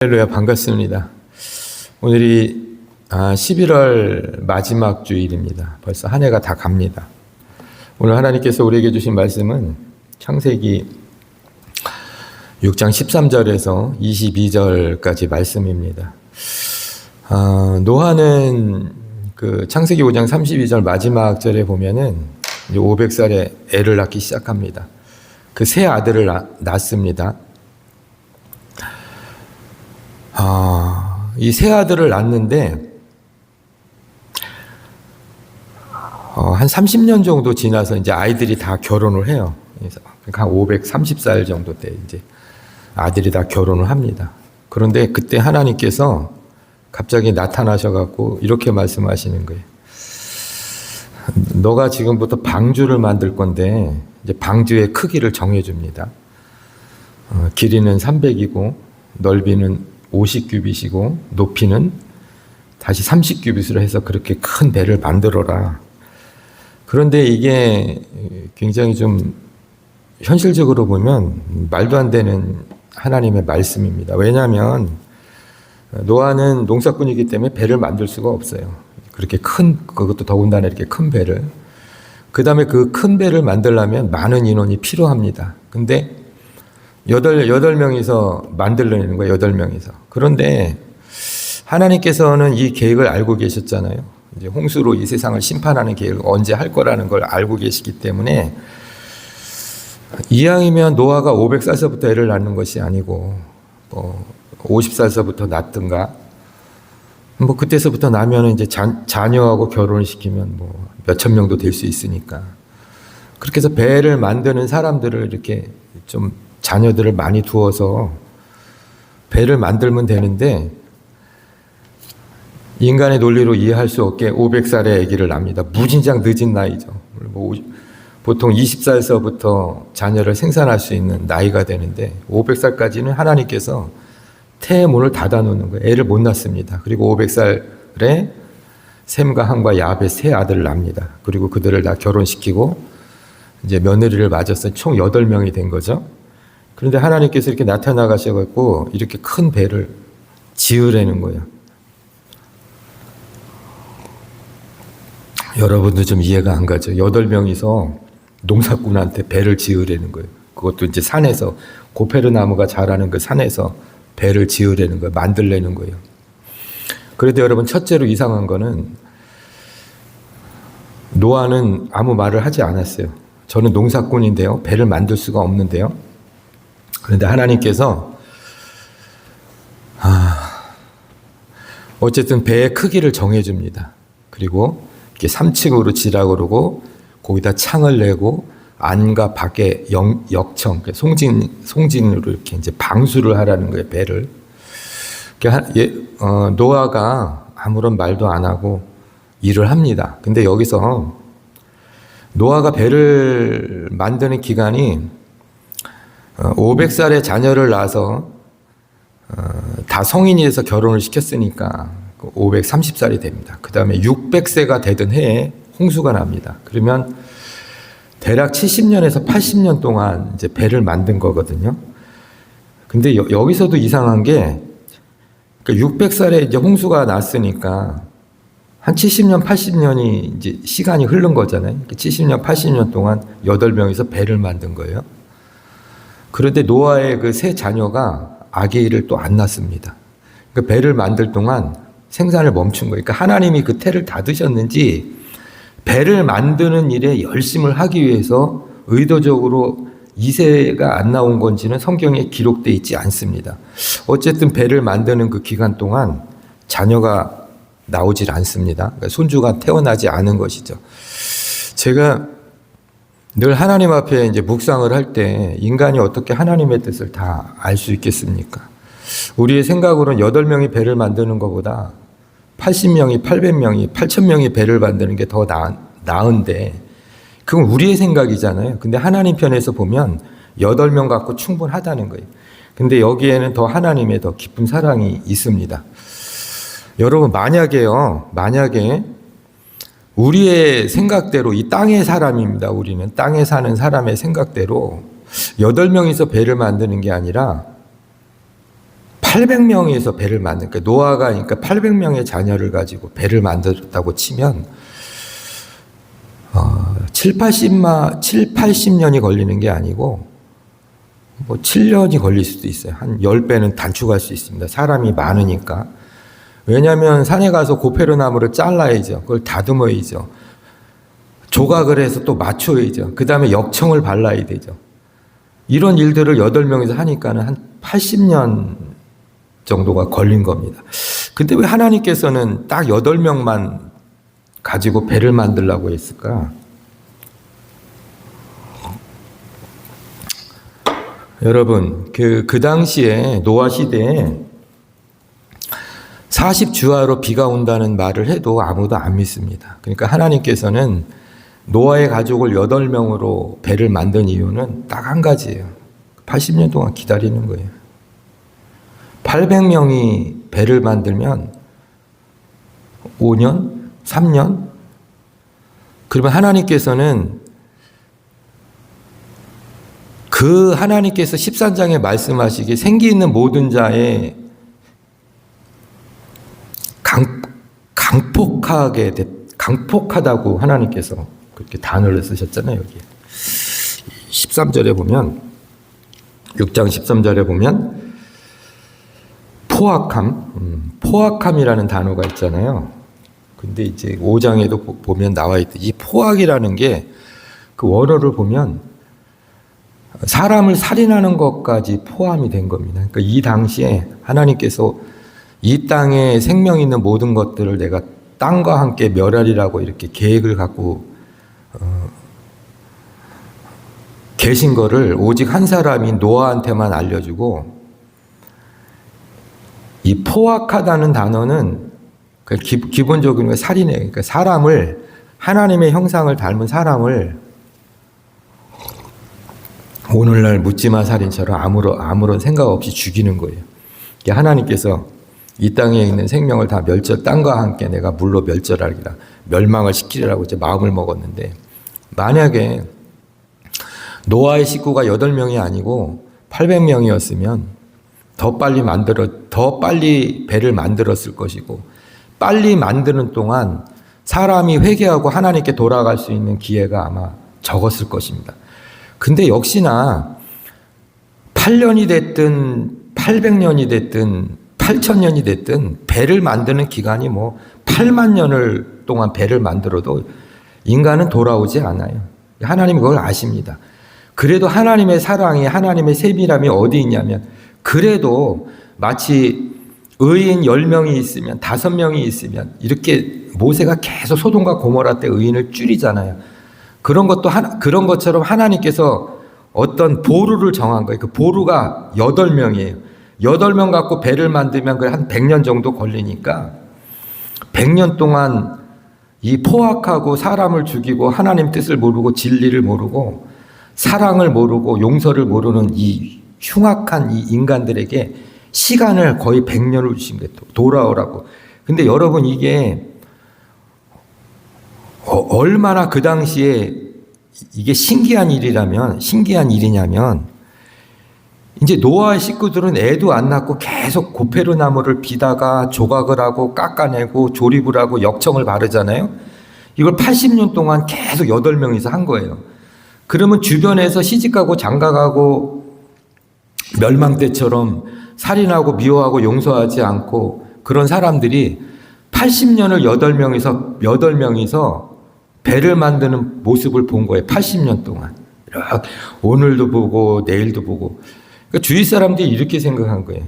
할렐루야, 반갑습니다. 오늘이 11월 마지막 주일입니다. 벌써 한 해가 다 갑니다. 오늘 하나님께서 우리에게 주신 말씀은 창세기 6장 13절에서 22절까지 말씀입니다. 노아는 그 창세기 5장 32절 마지막 절에 보면은 500살에 애를 낳기 시작합니다. 그 세 아들을 낳습니다. 이 세 아들을 낳는데 한 30년 정도 지나서 이제 아이들이 다 결혼을 해요. 그래서 한 530살 정도 때 이제 아들이 다 결혼을 합니다. 그런데 그때 하나님께서 갑자기 나타나셔갖고 이렇게 말씀하시는 거예요. 너가 지금부터 방주를 만들 건데 이제 방주의 크기를 정해줍니다. 길이는 300이고 넓이는 50규빗이고 높이는 다시 30규빗으로 해서 그렇게 큰 배를 만들어라. 그런데 이게 굉장히 좀 현실적으로 보면 말도 안 되는 하나님의 말씀입니다. 왜냐하면 노아는 농사꾼이기 때문에 배를 만들 수가 없어요. 그렇게 큰, 그것도 더군다나 이렇게 큰 배를. 그 다음에 그 큰 배를 만들려면 많은 인원이 필요합니다. 근데 여덟 명이서 만들려는 거예요. 8명이서. 그런데 하나님께서는 이 계획을 알고 계셨잖아요. 이제 홍수로 이 세상을 심판하는 계획을 언제 할 거라는 걸 알고 계시기 때문에 이왕이면 노아가 500살서부터 애를 낳는 것이 아니고 50살서부터 낳든가 그때서부터 나면 이제 자녀하고 결혼을 시키면 몇천 명도 될 수 있으니까 그렇게 해서 배를 만드는 사람들을 이렇게 좀 자녀들을 많이 두어서 배를 만들면 되는데 인간의 논리로 이해할 수 없게 500살에 아기를 낳습니다. 무진장 늦은 나이죠. 보통 20살서부터 자녀를 생산할 수 있는 나이가 되는데 500살까지는 하나님께서 태의 문을 닫아놓는 거예요. 애를 못 낳습니다. 그리고 500살에 셈과 함과 야벳 세 아들을 낳습니다. 그리고 그들을 다 결혼시키고 이제 며느리를 맞아서 총 8명이 된 거죠. 그런데 하나님께서 이렇게 나타나 가셔갖고 이렇게 큰 배를 지으라는 거예요. 여러분도 좀 이해가 안 가죠? 8명이서 농사꾼한테 배를 지으라는 거예요. 그것도 이제 산에서 고페르나무가 자라는 그 산에서 배를 지으라는 거예요. 만들라는 거예요. 그런데 여러분 첫째로 이상한 거는 노아는 아무 말을 하지 않았어요. 저는 농사꾼인데요. 배를 만들 수가 없는데요. 그런데 하나님께서 어쨌든 배의 크기를 정해줍니다. 그리고 이렇게 3층으로 지라고 그러고 거기다 창을 내고 안과 밖에 역청, 송진으로 이렇게 이제 방수를 하라는 거예요, 배를. 노아가 아무런 말도 안 하고 일을 합니다. 근데 여기서 노아가 배를 만드는 기간이 500살에 자녀를 낳아서 다 성인이 돼서 결혼을 시켰으니까 530살이 됩니다. 그 다음에 600세가 되던 해에 홍수가 납니다. 그러면 대략 70년에서 80년 동안 이제 배를 만든 거거든요. 근데 여기서도 이상한 게 600살에 이제 홍수가 났으니까 한 70년, 80년이 이제 시간이 흐른 거잖아요. 70년, 80년 동안 8명이서 배를 만든 거예요. 그런데 노아의 그 세 자녀가 아기를 또 안 낳습니다. 그러니까 배를 만들 동안 생산을 멈춘 거예요. 그러니까 하나님이 그 태를 닫으셨는지 배를 만드는 일에 열심을 하기 위해서 의도적으로 2세가 안 나온 건지는 성경에 기록되어 있지 않습니다. 어쨌든 배를 만드는 그 기간 동안 자녀가 나오질 않습니다. 그러니까 손주가 태어나지 않은 것이죠. 제가 늘 하나님 앞에 이제 묵상을 할 때 인간이 어떻게 하나님의 뜻을 다 알 수 있겠습니까? 우리의 생각으로는 8명이 배를 만드는 것보다 80명이, 800명이, 8000명이 배를 만드는 게 더 나은데 그건 우리의 생각이잖아요. 근데 하나님 편에서 보면 8명 갖고 충분하다는 거예요. 근데 여기에는 더 하나님의 더 깊은 사랑이 있습니다. 여러분 만약에 우리의 생각대로 이 땅의 사람입니다. 우리는 땅에 사는 사람의 생각대로 8명이서 배를 만드는 게 아니라 800명에서 배를 만든, 그러니까 노아가 그러니까 800명의 자녀를 가지고 배를 만들었다고 치면 7, 80년이 걸리는 게 아니고 뭐 7년이 걸릴 수도 있어요. 한 10배는 단축할 수 있습니다. 사람이 많으니까. 왜냐하면 산에 가서 고페르 나무를 잘라야죠. 그걸 다듬어야죠. 조각을 해서 또 맞춰야죠. 그 다음에 역청을 발라야 되죠. 이런 일들을 8명이서 하니까는 한 80년 정도가 걸린 겁니다. 근데 왜 하나님께서는 딱 8명만 가지고 배를 만들라고 했을까? 여러분, 그 당시에 노아 시대에 40주하로 비가 온다는 말을 해도 아무도 안 믿습니다. 그러니까 하나님께서는 노아의 가족을 8명으로 배를 만든 이유는 딱 한 가지예요. 80년 동안 기다리는 거예요. 800명이 배를 만들면 5년? 3년? 그러면 하나님께서는 그 하나님께서 13장에 말씀하시기 생기 있는 모든 자의 강폭하다고 하나님께서 그렇게 단어를 쓰셨잖아요. 여기 13절에 보면 6장 13절에 보면 포악함이라는 단어가 있잖아요. 근데 이제 5장에도 보면 나와 있듯이 이 포악이라는 게 그 원어를 보면 사람을 살인하는 것까지 포함이 된 겁니다. 그러니까 이 당시에 하나님께서 이 땅에 생명 있는 모든 것들을 내가 땅과 함께 멸하리라고 이렇게 계획을 갖고 계신 거를 오직 한 사람인 노아한테만 알려주고, 이 포악하다는 단어는 기본적으로 살인이에요. 그러니까 사람을, 하나님의 형상을 닮은 사람을 오늘날 묻지마 살인처럼 아무런 생각 없이 죽이는 거예요. 하나님께서 이 땅에 있는 생명을 다 땅과 함께 내가 물로 멸절하리라, 멸망을 시키리라고 이제 마음을 먹었는데, 만약에 노아의 식구가 8명이 아니고 800명이었으면 더 빨리 배를 만들었을 것이고, 빨리 만드는 동안 사람이 회개하고 하나님께 돌아갈 수 있는 기회가 아마 적었을 것입니다. 근데 역시나 8년이 됐든 800년이 됐든 8000년이 됐든 배를 만드는 기간이 뭐 8만 년을 동안 배를 만들어도 인간은 돌아오지 않아요. 하나님이 그걸 아십니다. 그래도 하나님의 사랑이, 하나님의 세밀함이 어디 있냐면, 그래도 마치 의인 10명이 있으면 5명이 있으면 이렇게 모세가 계속 소돔과 고모라 때 의인을 줄이잖아요. 그런 것처럼 하나님께서 어떤 보루를 정한 거예요. 그 보루가 8명이에요. 8명 갖고 배를 만들면 그래 한 100년 정도 걸리니까 100년 동안 이 포악하고 사람을 죽이고 하나님 뜻을 모르고 진리를 모르고 사랑을 모르고 용서를 모르는 이 흉악한 이 인간들에게 시간을 거의 100년을 주신 거예요. 돌아오라고. 근데 여러분, 이게 얼마나 그 당시에 이게 신기한 일이냐면, 이제 노아의 식구들은 애도 안 낳고 계속 고페르 나무를 비다가 조각을 하고 깎아내고 조립을 하고 역청을 바르잖아요. 이걸 80년 동안 계속 8명이서 한 거예요. 그러면 주변에서 시집가고 장가가고 멸망 때처럼 살인하고 미워하고 용서하지 않고 그런 사람들이 80년을 8명이서 배를 만드는 모습을 본 거예요. 80년 동안. 오늘도 보고 내일도 보고. 그러니까 주위 사람들이 이렇게 생각한 거예요.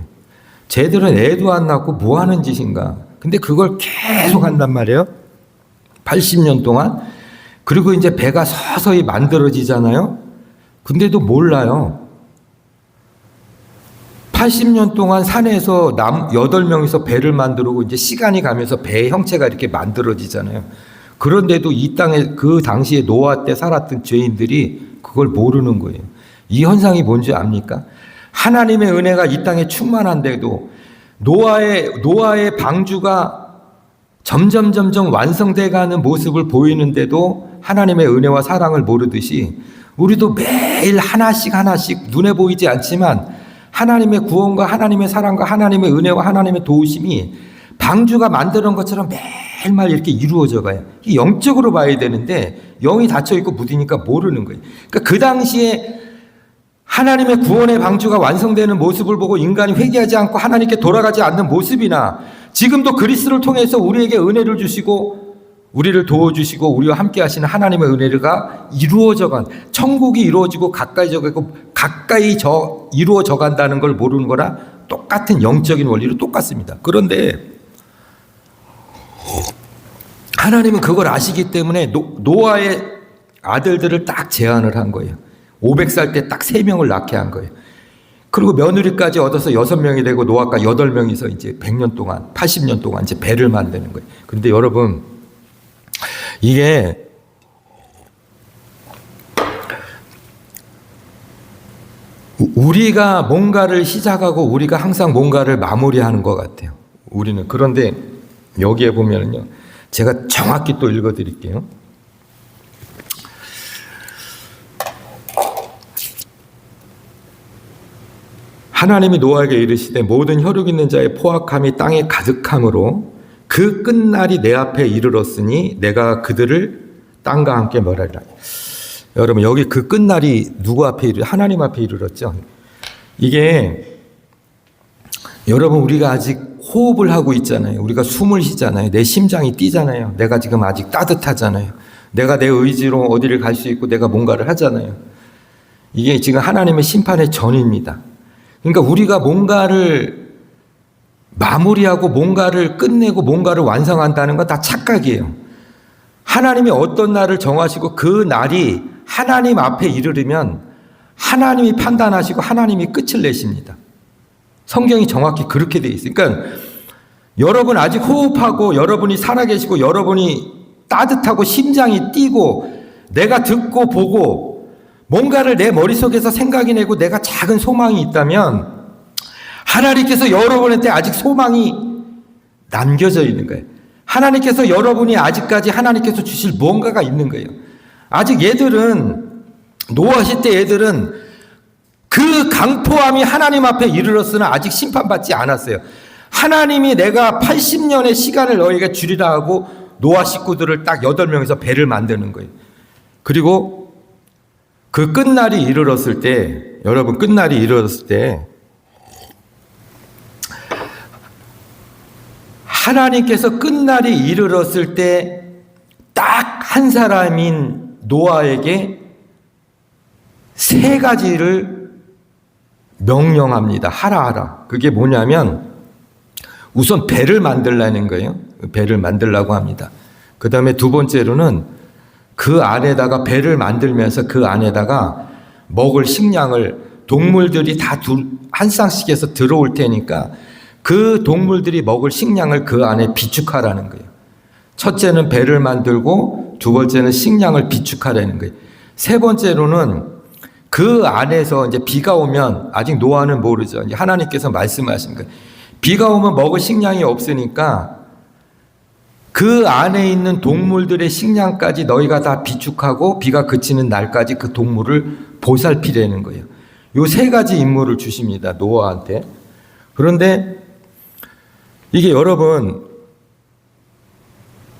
쟤들은 애도 안 낳고 뭐 하는 짓인가. 근데 그걸 계속 한단 말이에요. 80년 동안. 그리고 이제 배가 서서히 만들어지잖아요. 근데도 몰라요. 80년 동안 산에서 8명이서 배를 만들고 이제 시간이 가면서 배의 형체가 이렇게 만들어지잖아요. 그런데도 이 땅에 그 당시에 노아 때 살았던 죄인들이 그걸 모르는 거예요. 이 현상이 뭔지 압니까? 하나님의 은혜가 이 땅에 충만한데도 노아의 방주가 점점 완성돼가는 모습을 보이는데도 하나님의 은혜와 사랑을 모르듯이 우리도 매일 하나씩 눈에 보이지 않지만 하나님의 구원과 하나님의 사랑과 하나님의 은혜와 하나님의 도우심이 방주가 만드는 것처럼 매일마다 이렇게 이루어져 가요. 영적으로 봐야 되는데 영이 닫혀 있고 무디니까 모르는 거예요. 그러니까 그 당시에 하나님의 구원의 방주가 완성되는 모습을 보고 인간이 회개하지 않고 하나님께 돌아가지 않는 모습이나 지금도 그리스도를 통해서 우리에게 은혜를 주시고 우리를 도와주시고 우리와 함께 하시는 하나님의 은혜가 이루어져간 천국이 이루어지고 가까이 이루어져 간다는 걸 모르는 거나 똑같은 영적인 원리로 똑같습니다. 그런데 하나님은 그걸 아시기 때문에 노아의 아들들을 딱 제한을 한 거예요. 500살 때 딱 3명을 낳게 한 거예요. 그리고 며느리까지 얻어서 6명이 되고 노아가 8명이서 이제 100년 동안 80년 동안 이제 배를 만드는 거예요. 그런데 여러분 이게 우리가 뭔가를 시작하고 우리가 항상 뭔가를 마무리하는 것 같아요. 우리는. 그런데 여기에 보면은요, 제가 정확히 또 읽어드릴게요. 하나님이 노아에게 이르시되 모든 혈육 있는 자의 포악함이 땅에 가득함으로 그 끝날이 내 앞에 이르렀으니 내가 그들을 땅과 함께 멸하리라. 여러분 여기 그 끝날이 누구 앞에 하나님 앞에 이르렀죠. 이게 여러분 우리가 아직 호흡을 하고 있잖아요. 우리가 숨을 쉬잖아요. 내 심장이 뛰잖아요. 내가 지금 아직 따뜻하잖아요. 내가 내 의지로 어디를 갈 수 있고 내가 뭔가를 하잖아요. 이게 지금 하나님의 심판의 전입니다. 그러니까 우리가 뭔가를 마무리하고 뭔가를 끝내고 뭔가를 완성한다는 건 다 착각이에요. 하나님이 어떤 날을 정하시고 그 날이 하나님 앞에 이르르면 하나님이 판단하시고 하나님이 끝을 내십니다. 성경이 정확히 그렇게 돼 있어요. 그러니까 여러분 아직 호흡하고 여러분이 살아계시고 여러분이 따뜻하고 심장이 뛰고 내가 듣고 보고 뭔가를 내 머릿속에서 생각이 내고 내가 작은 소망이 있다면 하나님께서 여러분한테 아직 소망이 남겨져 있는 거예요. 하나님께서 여러분이 아직까지 하나님께서 주실 무언가가 있는 거예요. 아직 얘들은 노아 시대 얘들은 그 강포함이 하나님 앞에 이르렀으나 아직 심판받지 않았어요. 하나님이 내가 80년의 시간을 너희에게 주리라 하고 노아 식구들을 딱 8명에서 배를 만드는 거예요. 그리고 그 끝날이 이르렀을 때, 여러분 끝날이 이르렀을 때 하나님께서 끝날이 이르렀을 때 딱 한 사람인 노아에게 3가지를 명령합니다. 하라. 그게 뭐냐면 우선 배를 만들라는 거예요. 배를 만들라고 합니다. 그 다음에 2번째로는 그 안에다가 배를 만들면서 그 안에다가 먹을 식량을 동물들이 다 한 쌍씩에서 들어올 테니까 그 동물들이 먹을 식량을 그 안에 비축하라는 거예요. 첫째는 배를 만들고 2번째는 식량을 비축하라는 거예요. 3번째로는 그 안에서 이제 비가 오면 아직 노아는 모르죠. 이제 하나님께서 말씀하신 거예요. 비가 오면 먹을 식량이 없으니까 그 안에 있는 동물들의 식량까지 너희가 다 비축하고 비가 그치는 날까지 그 동물을 보살피라는 거예요. 요 3가지 임무를 주십니다. 노아한테. 그런데 이게 여러분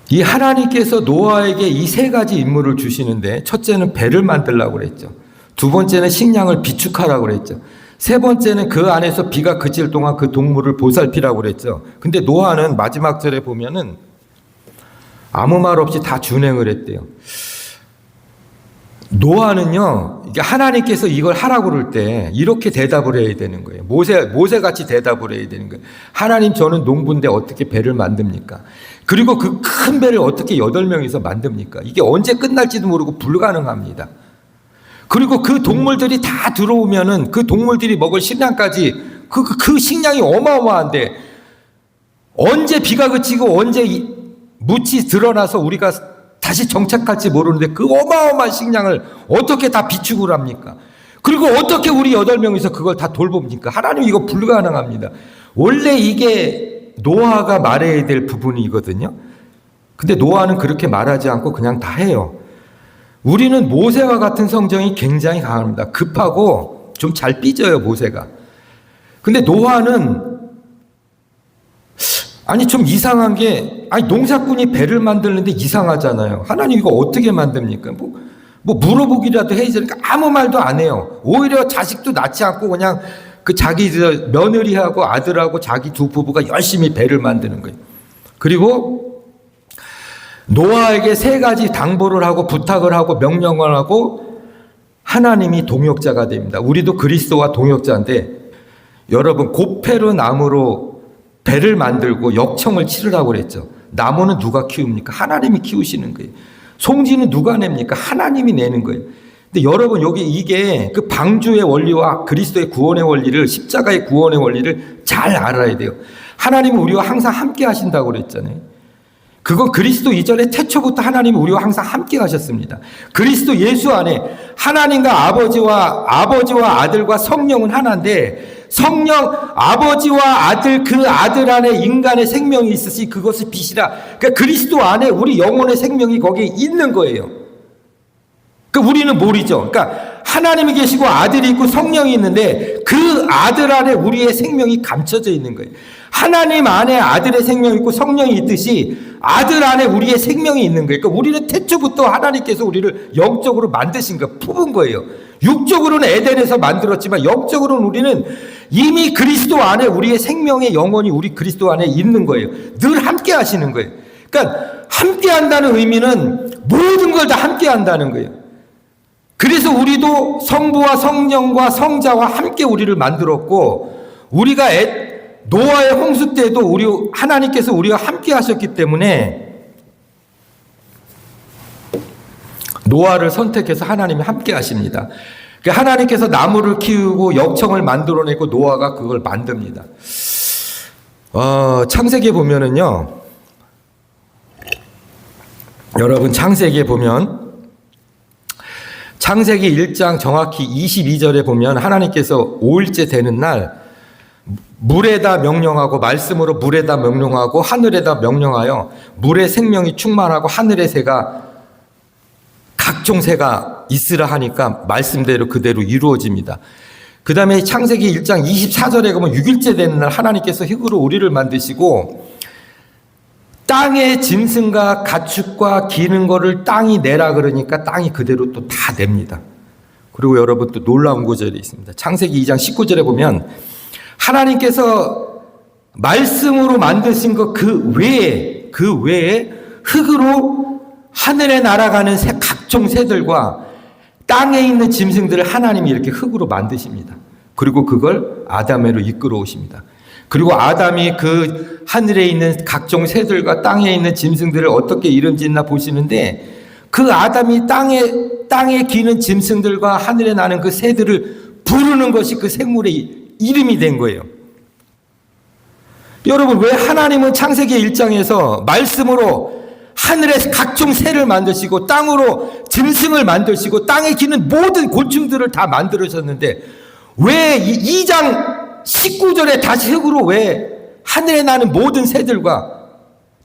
이 하나님께서 노아에게 이 3가지 임무를 주시는데 첫째는 배를 만들라고 그랬죠. 2번째는 식량을 비축하라고 그랬죠. 3번째는 그 안에서 비가 그칠 동안 그 동물을 보살피라고 그랬죠. 근데 노아는 마지막 절에 보면은 아무 말 없이 다 준행을 했대요. 노아는요, 이게 하나님께서 이걸 하라고 그럴 때 이렇게 대답을 해야 되는 거예요. 모세같이 대답을 해야 되는 거예요. 하나님, 저는 농부인데 어떻게 배를 만듭니까? 그리고 그 큰 배를 어떻게 8명이서 만듭니까? 이게 언제 끝날지도 모르고 불가능합니다. 그리고 그 동물들이 다 들어오면은 그 동물들이 먹을 식량까지 그 식량이 어마어마한데 언제 비가 그치고 언제 묻이 드러나서 우리가 다시 정착할지 모르는데 그 어마어마한 식량을 어떻게 다 비축을 합니까? 그리고 어떻게 우리 8명이서 그걸 다 돌봅니까? 하나님 이거 불가능합니다. 원래 이게 노아가 말해야 될 부분이거든요. 근데 노아는 그렇게 말하지 않고 그냥 다 해요. 우리는 모세와 같은 성정이 굉장히 강합니다. 급하고 좀 잘 삐져요, 모세가. 근데 노아는 아니 좀 이상한 게, 아니 농사꾼이 배를 만드는데 이상하잖아요. 하나님 이거 어떻게 만듭니까? 뭐 물어보기라도 해야지. 그러니까 아무 말도 안 해요. 오히려 자식도 낳지 않고 그냥 그 자기 며느리하고 아들하고 자기 두 부부가 열심히 배를 만드는 거예요. 그리고 노아에게 3가지 당부를 하고 부탁을 하고 명령을 하고 하나님이 동역자가 됩니다. 우리도 그리스도와 동역자인데, 여러분 고페르 나무로 배를 만들고 역청을 치르라고 그랬죠. 나무는 누가 키웁니까? 하나님이 키우시는 거예요. 송지는 누가 냅니까? 하나님이 내는 거예요. 근데 여러분 여기 이게 그 방주의 원리와 그리스도의 구원의 원리를, 십자가의 구원의 원리를 잘 알아야 돼요. 하나님은 우리와 항상 함께 하신다고 그랬잖아요. 그건 그리스도 이전에 태초부터 하나님은 우리와 항상 함께 하셨습니다. 그리스도 예수 안에 하나님과 아버지와 아들과 성령은 하나인데, 성령 아버지와 아들, 그 아들 안에 인간의 생명이 있으시 그것을 빛이라. 그러니까 그리스도 안에 우리 영혼의 생명이 거기에 있는 거예요. 그러니까 우리는 모르죠. 그러니까 하나님이 계시고 아들이 있고 성령이 있는데 그 아들 안에 우리의 생명이 감춰져 있는 거예요. 하나님 안에 아들의 생명이 있고 성령이 있듯이 아들 안에 우리의 생명이 있는 거예요. 그러니까 우리는 태초부터 하나님께서 우리를 영적으로 만드신 거, 품은 거예요. 육적으로는 에덴에서 만들었지만 영적으로는 우리는 이미 그리스도 안에 우리의 생명의 영혼이 우리 그리스도 안에 있는 거예요. 늘 함께 하시는 거예요. 그러니까 함께 한다는 의미는 모든 걸 다 함께 한다는 거예요. 그래서 우리도 성부와 성령과 성자와 함께 우리를 만들었고, 우리가 노아의 홍수 때도 하나님께서 우리와 함께 하셨기 때문에 노아를 선택해서 하나님이 함께 하십니다. 하나님께서 나무를 키우고 역청을 만들어내고 노아가 그걸 만듭니다. 창세기에 보면은요, 여러분 창세기에 보면 창세기 1장 정확히 22절에 보면 하나님께서 5일째 되는 날 물에다 명령하고, 말씀으로 물에다 명령하고 하늘에다 명령하여 물의 생명이 충만하고 하늘의 새가 각종 새가 있으라 하니까 말씀대로 그대로 이루어집니다. 그 다음에 창세기 1장 24절에 가면 6일째 되는 날 하나님께서 흙으로 우리를 만드시고 땅의 짐승과 가축과 기는 거를 땅이 내라 그러니까 땅이 그대로 또 다 냅니다. 그리고 여러분 또 놀라운 구절이 있습니다. 창세기 2장 19절에 보면 하나님께서 말씀으로 만드신 것 그 외에 흙으로 하늘에 날아가는 각종 새들과 땅에 있는 짐승들을 하나님이 이렇게 흙으로 만드십니다. 그리고 그걸 아담에로 이끌어 오십니다. 그리고 아담이 그 하늘에 있는 각종 새들과 땅에 있는 짐승들을 어떻게 이름 짓나 보시는데, 그 아담이 땅에 기는 짐승들과 하늘에 나는 그 새들을 부르는 것이 그 생물의 이름이 된 거예요. 여러분, 왜 하나님은 창세기 1장에서 말씀으로 하늘에 각종 새를 만드시고 땅으로 짐승을 만드시고 땅에 기는 모든 곤충들을 다 만들으셨는데 왜 2장 19절에 다시 흙으로 왜 하늘에 나는 모든 새들과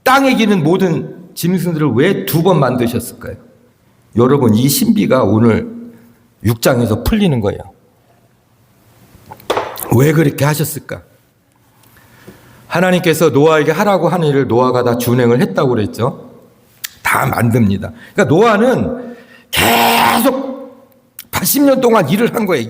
땅에 기는 모든 짐승들을 왜 2번 만드셨을까요? 여러분, 이 신비가 오늘 6장에서 풀리는 거예요. 왜 그렇게 하셨을까? 하나님께서 노아에게 하라고 하는 일을 노아가 다 준행을 했다고 그랬죠. 다 만듭니다. 그러니까 노아는 계속 80년 동안 일을 한 거예요.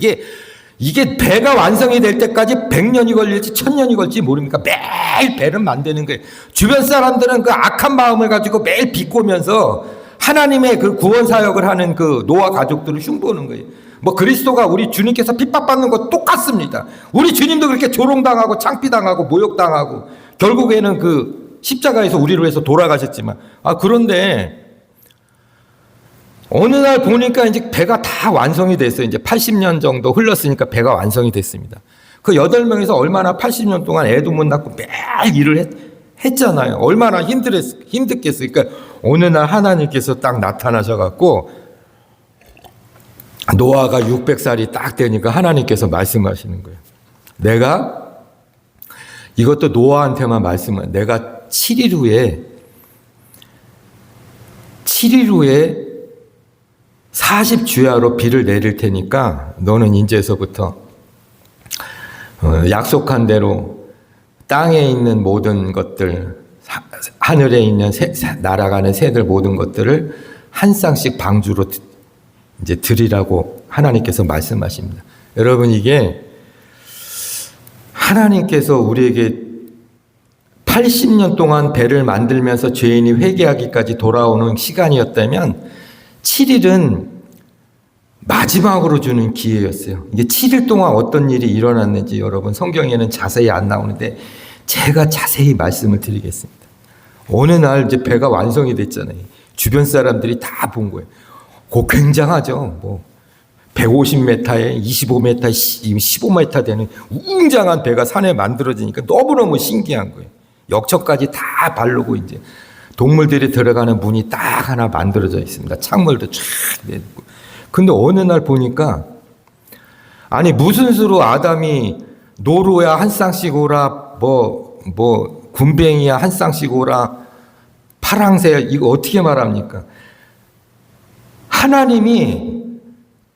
이게 배가 완성이 될 때까지 100년이 걸릴지 1000년이 걸릴지 모릅니까? 매일 배를 만드는 거예요. 주변 사람들은 그 악한 마음을 가지고 매일 비꼬면서 하나님의 그 구원 사역을 하는 그 노아 가족들을 흉보는 거예요. 뭐 그리스도가 우리 주님께서 핍박받는 거 똑같습니다. 우리 주님도 그렇게 조롱당하고 창피당하고 모욕당하고 결국에는 그 십자가에서 우리를 위해서 돌아가셨지만, 그런데 어느 날 보니까 이제 배가 다 완성이 됐어요. 이제 80년 정도 흘렀으니까 배가 완성이 됐습니다. 그 8명에서 얼마나 80년 동안 애도 못 낳고 매일 일을 했잖아요. 얼마나 힘들겠어요. 그러니까 어느 날 하나님께서 딱 나타나셔갖고 노아가 600살이 딱 되니까 하나님께서 말씀하시는 거예요. 내가, 이것도 노아한테만 말씀을, 내가 7일 후에 40주야로 비를 내릴 테니까 너는 이제서부터 약속한 대로 땅에 있는 모든 것들, 하늘에 있는 날아가는 새들 모든 것들을 한 쌍씩 방주로 이제 드리라고 하나님께서 말씀하십니다. 여러분, 이게 하나님께서 우리에게 80년 동안 배를 만들면서 죄인이 회개하기까지 돌아오는 시간이었다면 7일은 마지막으로 주는 기회였어요. 이게 7일 동안 어떤 일이 일어났는지 여러분 성경에는 자세히 안 나오는데 제가 자세히 말씀을 드리겠습니다. 어느 날 이제 배가 완성이 됐잖아요. 주변 사람들이 다 본 거예요. 그 굉장하죠. 뭐 150m에 25m, 15m 되는 웅장한 배가 산에 만들어지니까 너무너무 신기한 거예요. 역청까지 다 바르고 이제 동물들이 들어가는 문이 딱 하나 만들어져 있습니다. 창문도 쫙 내고. 근데 어느 날 보니까 아니 무슨 수로 아담이 노루야 한 쌍씩 오라 뭐 군뱅이야 한 쌍씩 오라 파랑새 이거 어떻게 말합니까? 하나님이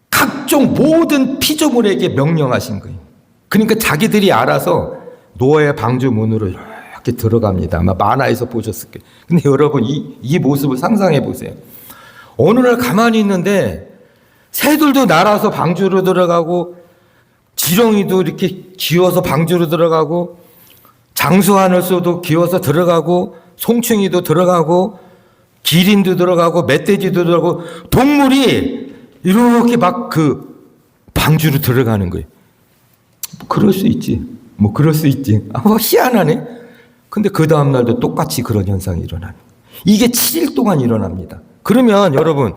각종 모든 피조물에게 명령하신 거예요. 그러니까 자기들이 알아서 노아의 방주 문으로 이렇게 들어갑니다. 아마 만화에서 보셨을 거예요. 근데 여러분 이 모습을 상상해 보세요. 어느 날 가만히 있는데 새들도 날아서 방주로 들어가고 지렁이도 이렇게 기어서 방주로 들어가고 장수하늘소도 기어서 들어가고 송충이도 들어가고 기린도 들어가고 멧돼지도 들어가고 동물이 이렇게 막 그 방주로 들어가는 거예요. 뭐 그럴 수 있지. 뭐 그럴 수 있지. 희한하네. 근데 그 다음날도 똑같이 그런 현상이 일어나요. 이게 7일 동안 일어납니다. 그러면 여러분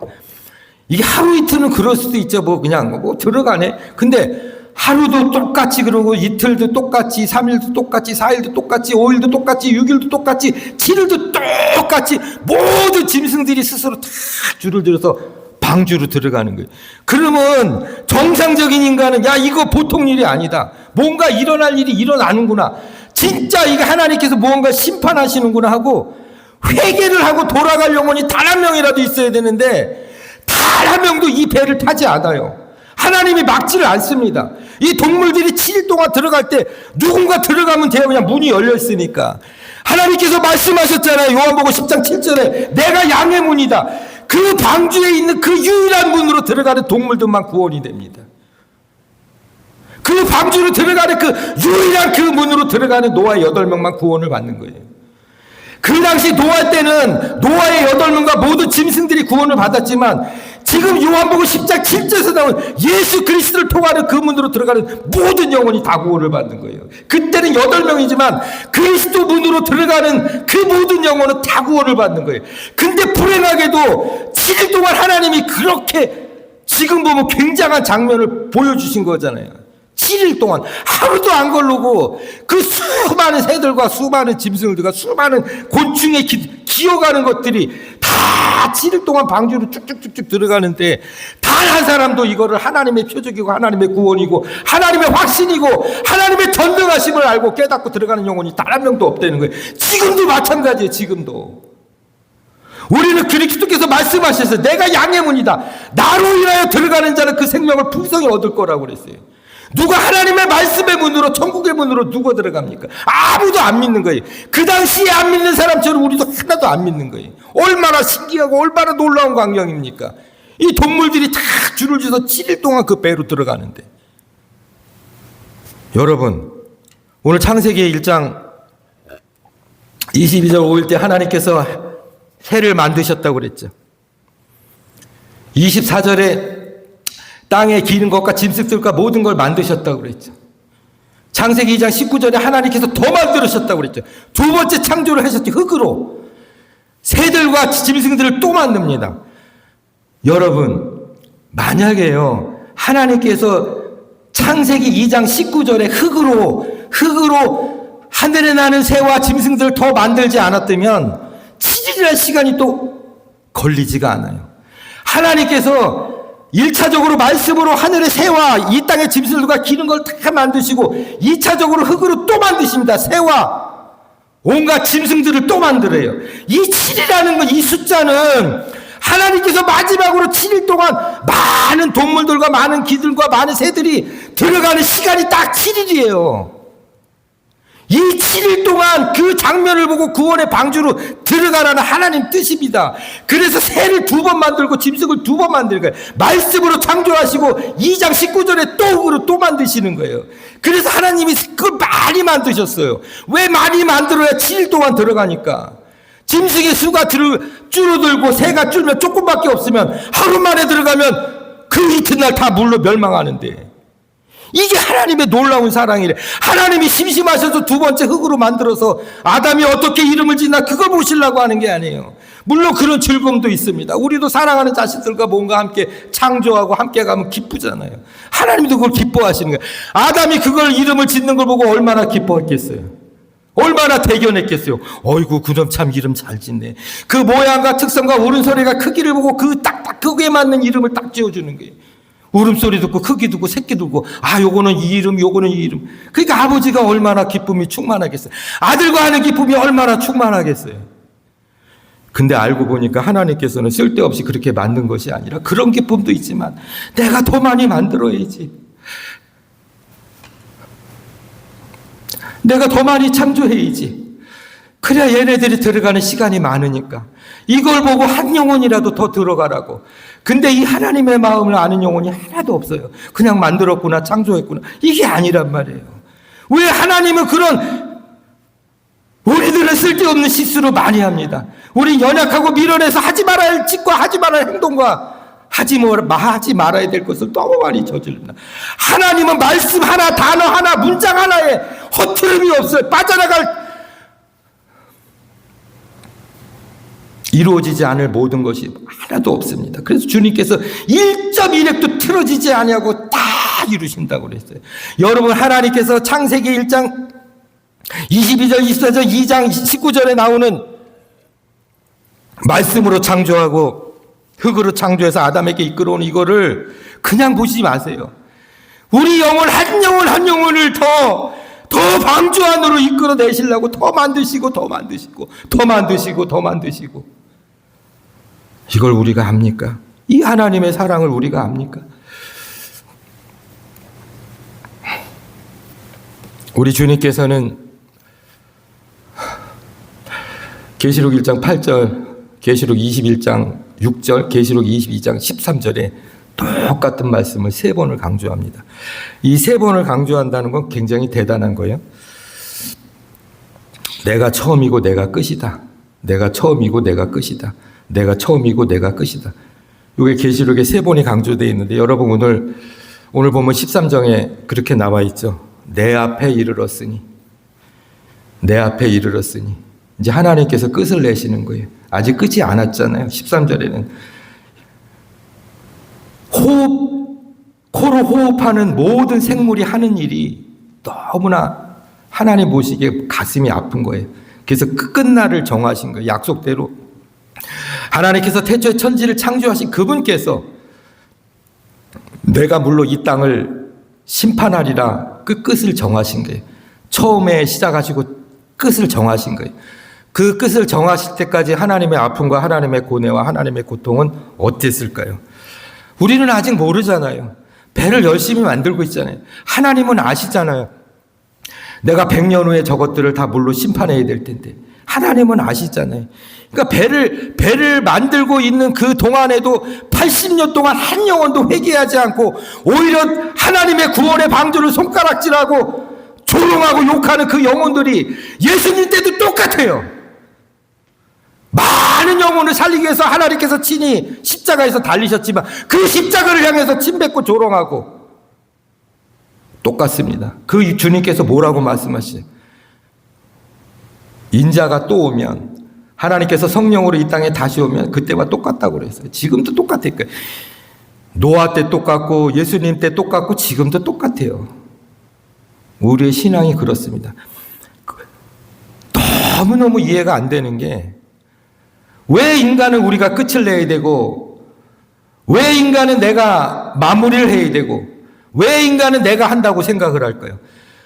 이게 하루 이틀은 그럴 수도 있죠. 뭐 그냥 뭐 들어가네. 근데 하루도 똑같이 그러고 이틀도 똑같이 3일도 똑같이 4일도 똑같이 5일도 똑같이 6일도 똑같이 7일도 똑같이 모든 짐승들이 스스로 다 줄을 들어서 방주로 들어가는 거예요. 그러면 정상적인 인간은 야 이거 보통 일이 아니다. 뭔가 일어날 일이 일어나는구나. 진짜 이게 하나님께서 무언가 심판하시는구나 하고 회개를 하고 돌아갈 영혼이 단 한 명이라도 있어야 되는데 단 한 명도 이 배를 타지 않아요. 하나님이 막지를 않습니다. 이 동물들이 7일 동안 들어갈 때 누군가 들어가면 돼요. 그냥 문이 열려 있으니까. 하나님께서 말씀하셨잖아요. 요한복음 10장 7절에 내가 양의 문이다. 그 방주에 있는 그 유일한 문으로 들어가는 동물들만 구원이 됩니다. 그 방주로 들어가는 그 유일한 그 문으로 들어가는 노아의 8명만 구원을 받는 거예요. 그 당시 노아 때는 노아의 8명과 모든 짐승들이 구원을 받았지만 지금 요한복음 10장 7절에서 나온 예수 그리스도를 통하는 그 문으로 들어가는 모든 영혼이 다 구원을 받는 거예요. 그때는 8명이지만 그리스도 문으로 들어가는 그 모든 영혼은 다 구원을 받는 거예요. 근데 불행하게도 7일 동안 하나님이 그렇게 지금 보면 굉장한 장면을 보여주신 거잖아요. 7일 동안 하루도 안 걸르고 그 수많은 새들과 수많은 짐승들과 수많은 곤충에 기어가는 것들이 다 7일 동안 방주로 쭉쭉쭉쭉 들어가는데 단 한 사람도 이거를 하나님의 표적이고 하나님의 구원이고 하나님의 확신이고 하나님의 전능하심을 알고 깨닫고 들어가는 영혼이 단 한 명도 없다는 거예요. 지금도 마찬가지예요. 지금도 우리는 그리스도께서 말씀하셔서 내가 양의 문이다. 나로 인하여 들어가는 자는 그 생명을 풍성히 얻을 거라고 그랬어요. 누가 하나님의 말씀의 문으로 천국의 문으로 누가 들어갑니까? 아무도 안 믿는 거예요. 그 당시에 안 믿는 사람처럼 우리도 하나도 안 믿는 거예요. 얼마나 신기하고 얼마나 놀라운 광경입니까? 이 동물들이 다 줄을 지어서 7일 동안 그 배로 들어가는데 여러분 오늘 창세기 1장 22절 5일 때 하나님께서 새를 만드셨다고 그랬죠. 24절에 땅에 기는 것과 짐승들과 모든 걸 만드셨다고 그랬죠. 창세기 2장 19절에 하나님께서 더 만들으셨다고 그랬죠. 두 번째 창조를 하셨죠. 흙으로. 새들과 짐승들을 또 만듭니다. 여러분, 만약에요, 하나님께서 창세기 2장 19절에 흙으로 하늘에 나는 새와 짐승들을 더 만들지 않았다면 7일이라는 시간이 또 걸리지가 않아요. 하나님께서 1차적으로 말씀으로 하늘의 새와 이 땅의 짐승들과 기는 걸 다 만드시고 2차적으로 흙으로 또 만드십니다. 새와 온갖 짐승들을 또 만들어요. 이 7이라는 건 이 숫자는 하나님께서 마지막으로 7일 동안 많은 동물들과 많은 기들과 많은 새들이 들어가는 시간이 딱 7일이에요. 이 7일 동안 그 장면을 보고 구원의 방주로 들어가라는 하나님 뜻입니다. 그래서 새를 2번 만들고 짐승을 2번 만드는 거예요. 말씀으로 창조하시고 2장 19절에 또 흙으로 또 만드시는 거예요. 그래서 하나님이 그걸 많이 만드셨어요. 왜 많이 만들어야 7일 동안 들어가니까. 짐승의 수가 줄어들고 새가 줄면 조금밖에 없으면 하루 만에 들어가면 그 이튿날 다 물로 멸망하는데, 이게 하나님의 놀라운 사랑이래. 하나님이 심심하셔서 2번째 흙으로 만들어서 아담이 어떻게 이름을 짓나 그걸 보시려고 하는 게 아니에요. 물론 그런 즐거움도 있습니다. 우리도 사랑하는 자식들과 뭔가 함께 창조하고 함께 가면 기쁘잖아요. 하나님도 그걸 기뻐하시는 거예요. 아담이 그걸 이름을 짓는 걸 보고 얼마나 기뻐했겠어요. 얼마나 대견했겠어요. 어이구 그놈 참 이름 잘 짓네. 그 모양과 특성과 울음소리가 크기를 보고 그 딱딱 그거에 맞는 이름을 딱 지어주는 거예요. 울음소리 듣고 크기 듣고 새끼 듣고 요거는 이 이름 요거는 이 이름. 그러니까 아버지가 얼마나 기쁨이 충만하겠어요. 아들과 하는 기쁨이 얼마나 충만하겠어요. 근데 알고 보니까 하나님께서는 쓸데없이 그렇게 만든 것이 아니라 그런 기쁨도 있지만 내가 더 많이 만들어야지. 내가 더 많이 창조해야지. 그래야 얘네들이 들어가는 시간이 많으니까. 이걸 보고 한 영혼이라도 더 들어가라고. 근데 이 하나님의 마음을 아는 영혼이 하나도 없어요. 그냥 만들었구나 창조했구나 이게 아니란 말이에요. 왜 하나님은 그런 우리들은 쓸데없는 실수를 많이 합니다. 우리 연약하고 밀어내서 하지 말아야 할 짓과 하지 말아야 할 행동과 하지 말아야 될 것을 너무 많이 저지릅니다. 하나님은 말씀 하나, 단어 하나, 문장 하나에 허투름이 없어요. 빠져나갈 이루어지지 않을 모든 것이 하나도 없습니다. 그래서 주님께서 1.1획도 틀어지지 아니하고 다 이루신다고 그랬어요. 여러분 하나님께서 창세기 1장 22절 24절 2장 19절에 나오는 말씀으로 창조하고 흙으로 창조해서 아담에게 이끌어온 이거를 그냥 보시지 마세요. 우리 영혼 한 영혼 한 영혼을 더 방주 안으로 이끌어내시려고 더 만드시고 더 만드시고 더 만드시고 더 만드시고. 이걸 우리가 압니까? 이 하나님의 사랑을 우리가 압니까? 우리 주님께서는 계시록 1장 8절, 계시록 21장 6절, 계시록 22장 13절에 똑같은 말씀을 3번을 강조합니다. 이 3번을 강조한다는 건 굉장히 대단한 거예요. 내가 처음이고 내가 끝이다. 내가 처음이고 내가 끝이다. 내가 처음이고 내가 끝이다. 이게 계시록에 3번이 강조되어 있는데 여러분 오늘 보면 13장에 그렇게 나와 있죠. 내 앞에 이르렀으니 내 앞에 이르렀으니 이제 하나님께서 끝을 내시는 거예요. 아직 끝이 안 왔잖아요. 13절에는 코로 호흡하는 모든 생물이 하는 일이 너무나 하나님 보시기에 가슴이 아픈 거예요. 그래서 그 끝날을 정하신 거예요. 약속대로 하나님께서 태초에 천지를 창조하신 그분께서 내가 물론 이 땅을 심판하리라 그 끝을 정하신 거예요. 처음에 시작하시고 끝을 정하신 거예요. 그 끝을 정하실 때까지 하나님의 아픔과 하나님의 고뇌와 하나님의 고통은 어땠을까요? 우리는 아직 모르잖아요. 배를 열심히 만들고 있잖아요. 하나님은 아시잖아요. 내가 100년 후에 저것들을 다 물로 심판해야 될 텐데 하나님은 아시잖아요. 그러니까 배를 만들고 있는 그 동안에도 80년 동안 한 영혼도 회개하지 않고 오히려 하나님의 구원의 방주를 손가락질하고 조롱하고 욕하는 그 영혼들이 예수님 때도 똑같아요. 많은 영혼을 살리기 위해서 하나님께서 친히 십자가에서 달리셨지만 그 십자가를 향해서 침뱉고 조롱하고 똑같습니다. 그 주님께서 뭐라고 말씀하시죠? 인자가 또 오면 하나님께서 성령으로 이 땅에 다시 오면 그때와 똑같다고 그랬어요. 지금도 똑같을 거예요. 노아 때 똑같고 예수님 때 똑같고 지금도 똑같아요. 우리의 신앙이 그렇습니다. 너무너무 이해가 안 되는 게 왜 인간은 우리가 끝을 내야 되고 왜 인간은 내가 마무리를 해야 되고 왜 인간은 내가 한다고 생각을 할까요?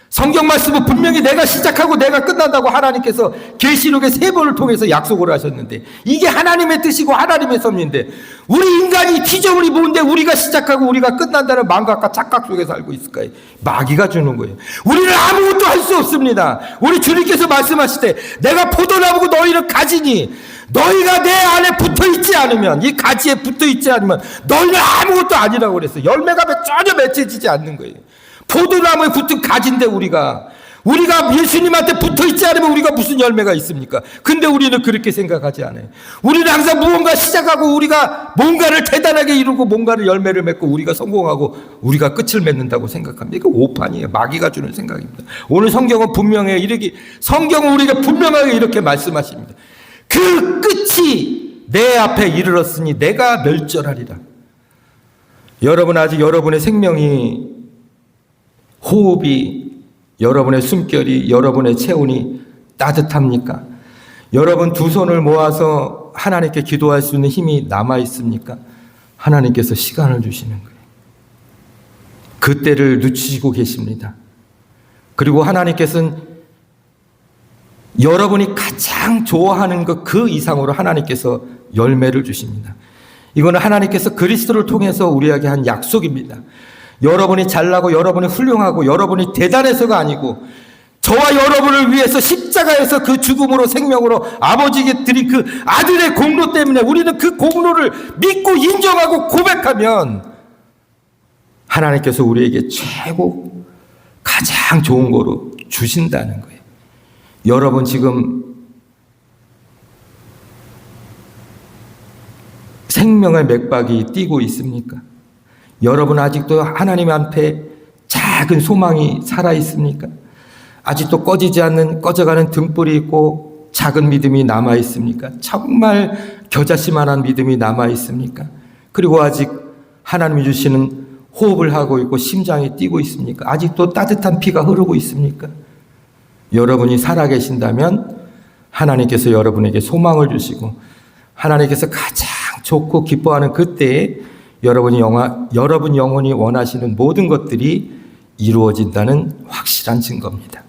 성경 말씀은 분명히 내가 시작하고 내가 끝난다고 하나님께서 계시록의 3번을 통해서 약속을 하셨는데, 이게 하나님의 뜻이고 하나님의 섭리인데, 우리 인간이 피조물이 뭔데 우리가 시작하고 우리가 끝난다는 망각과 착각 속에 살고 있을까요? 마귀가 주는 거예요. 우리는 아무것도 할 수 없습니다. 우리 주님께서 말씀하실 때, 내가 포도나무고 너희는 가지니 너희가 내 안에 붙어있지 않으면, 이 가지에 붙어있지 않으면 너희는 아무것도 아니라고 그랬어요. 열매가 전혀 맺혀지지 않는 거예요. 포도나무에 붙은 가지인데 우리가 예수님한테 붙어있지 않으면 우리가 무슨 열매가 있습니까? 근데 우리는 그렇게 생각하지 않아요. 우리는 항상 무언가 시작하고 우리가 뭔가를 대단하게 이루고 뭔가를 열매를 맺고 우리가 성공하고 우리가 끝을 맺는다고 생각합니다. 이거 오판이에요. 마귀가 주는 생각입니다. 오늘 성경은 분명해요. 성경은 우리가 분명하게 이렇게 말씀하십니다. 그 끝이 내 앞에 이르렀으니 내가 멸절하리라. 여러분, 아직 여러분의 생명이, 호흡이, 여러분의 숨결이, 여러분의 체온이 따뜻합니까? 여러분 두 손을 모아서 하나님께 기도할 수 있는 힘이 남아 있습니까? 하나님께서 시간을 주시는 거예요. 그때를 늦추시고 계십니다. 그리고 하나님께서는 여러분이 가장 좋아하는 것 그 이상으로 하나님께서 열매를 주십니다. 이거는 하나님께서 그리스도를 통해서 우리에게 한 약속입니다. 여러분이 잘나고 여러분이 훌륭하고 여러분이 대단해서가 아니고, 저와 여러분을 위해서 십자가에서 그 죽음으로 생명으로 아버지께 드린 그 아들의 공로 때문에 우리는 그 공로를 믿고 인정하고 고백하면 하나님께서 우리에게 최고 가장 좋은 거로 주신다는 거예요. 여러분 지금 생명의 맥박이 뛰고 있습니까? 여러분 아직도 하나님 앞에 작은 소망이 살아 있습니까? 아직도 꺼져가는 등불이 있고 작은 믿음이 남아 있습니까? 정말 겨자씨만한 믿음이 남아 있습니까? 그리고 아직 하나님이 주시는 호흡을 하고 있고 심장이 뛰고 있습니까? 아직도 따뜻한 피가 흐르고 있습니까? 여러분이 살아계신다면 하나님께서 여러분에게 소망을 주시고, 하나님께서 가장 좋고 기뻐하는 그때에 여러분 영혼이 원하시는 모든 것들이 이루어진다는 확실한 증거입니다.